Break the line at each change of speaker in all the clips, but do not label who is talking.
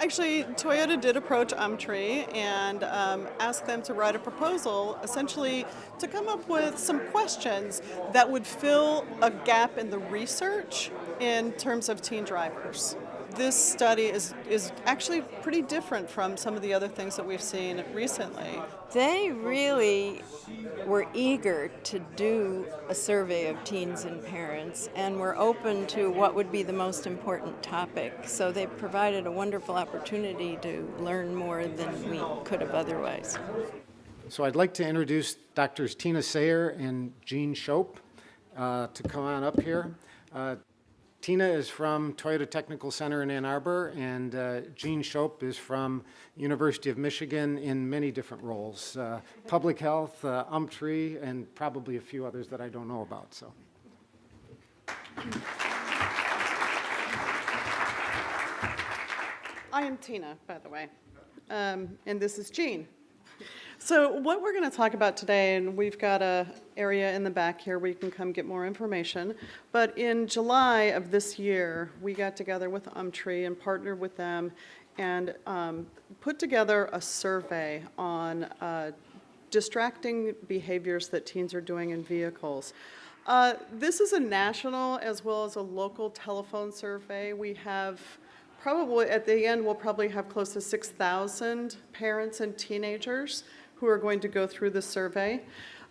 Actually, Toyota did approach Umtree and asked them to write a proposal, essentially to come up with some questions that would fill a gap in the research in terms of teen drivers. This study is actually pretty different from some of the other things that we've seen recently.
They really were eager to do a survey of teens and parents and were open to what would be the most important topic. So they provided a wonderful opportunity to learn more than we could have otherwise.
So I'd like to introduce Drs. Tina Sayer and Jean Shope to come on up here. Tina is from Toyota Technical Center in Ann Arbor, and Jean Shope is from University of Michigan in many different roles. Public health, Umtree, and probably a few others that I don't know about. So.
I am Tina, by the way, and this is Jean. So what we're going to talk about today, and we've got an area in the back here where you can come get more information, but in July of this year, we got together with Umtree and partnered with them and put together a survey on distracting behaviors that teens are doing in vehicles. This is a national as well as a local telephone survey. We have probably, at the end, we'll probably have close to 6,000 parents and teenagers who are going to go through the survey.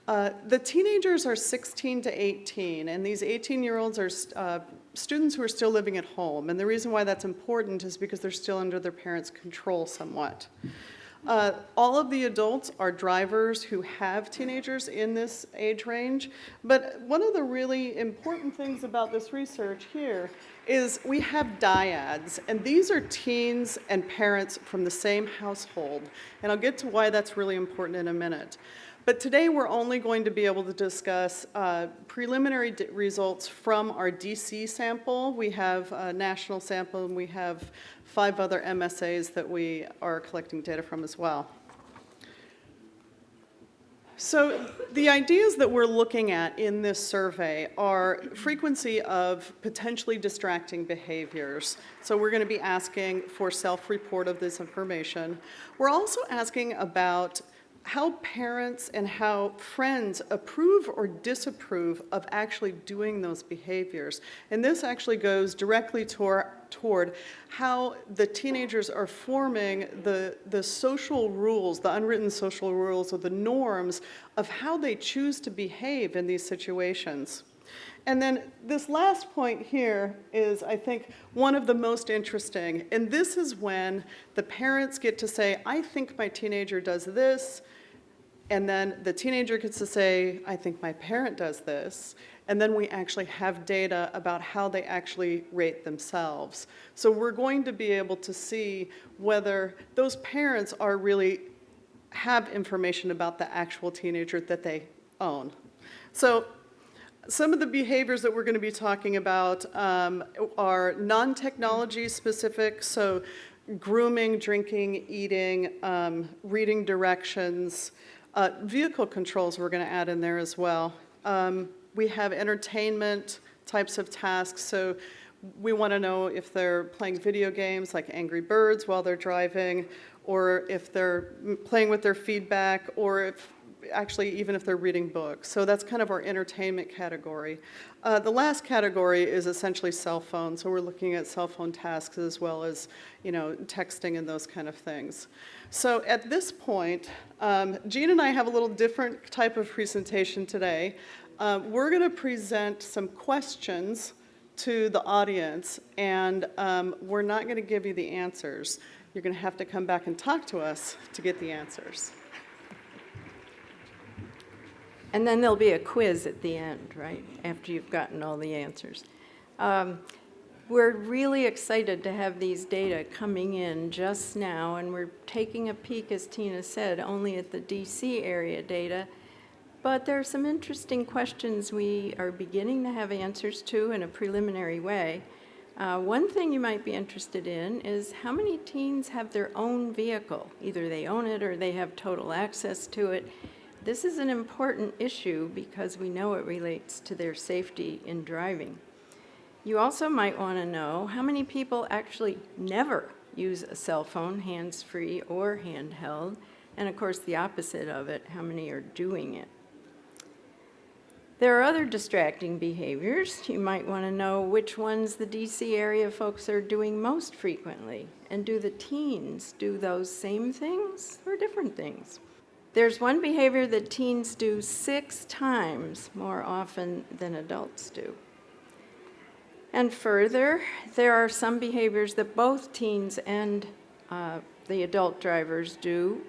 The teenagers are 16 to 18, and these 18-year-olds are students who are still living at home. And the reason why that's important is because they're still under their parents' control somewhat. All of the adults are drivers who have teenagers in this age range, but one of the really important things about this research here is we have dyads, and these are teens and parents from the same household, and I'll get to why that's really important in a minute. But today we're only going to be able to discuss preliminary results from our DC sample. We have a national sample, and we have 5 other MSAs that we are collecting data from as well. So the ideas that we're looking at in this survey are frequency of potentially distracting behaviors. So we're going to be asking for self-report of this information. We're also asking about how parents and how friends approve or disapprove of actually doing those behaviors. And this actually goes directly toward how the teenagers are forming the social rules, the unwritten social rules or the norms of how they choose to behave in these situations. And then this last point here is, I think, one of the most interesting. And this is when the parents get to say, I think my teenager does this. And then the teenager gets to say, I think my parent does this. And then we actually have data about how they actually rate themselves. So we're going to be able to see whether those parents are really have information about the actual teenager that they own. So some of the behaviors that we're going to be talking about are non-technology specific, so grooming, drinking, eating, reading directions, vehicle controls we're going to add in there as well. We have entertainment types of tasks, so we want to know if they're playing video games like Angry Birds while they're driving, or if they're playing with their feedback, or if actually even if they're reading books. So that's kind of our entertainment category. The last category is essentially cell phones. So we're looking at cell phone tasks as well as, texting and those kind of things. So at this point, Jean and I have a little different type of presentation today. We're going to present some questions to the audience, and we're not going to give you the answers. You're going to have to come back and talk to us to get the answers.
And then there'll be a quiz at the end, right, after you've gotten all the answers. We're really excited to have these data coming in just now, and we're taking a peek, as Tina said, only at the DC area data. But there are some interesting questions we are beginning to have answers to in a preliminary way. One thing you might be interested in is how many teens have their own vehicle. Either they own it or they have total access to it. This is an important issue because we know it relates to their safety in driving. You also might want to know how many people actually never use a cell phone, hands-free or handheld, and of course the opposite of it, how many are doing it. There are other distracting behaviors. You might want to know which ones the DC area folks are doing most frequently, and do the teens do those same things or different things? There's one behavior that teens do 6 times more often than adults do. And further, there are some behaviors that both teens and the adult drivers do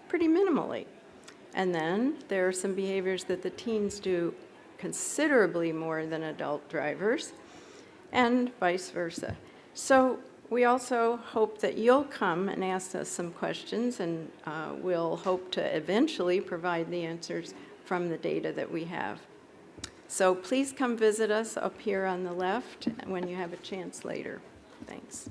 pretty minimally. And then there are some behaviors that the teens do considerably more than adult drivers, and vice versa. So we also hope that you'll come and ask us some questions, and we'll hope to eventually provide the answers from the data that we have. So please come visit us up here on the left when you have a chance later. Thanks.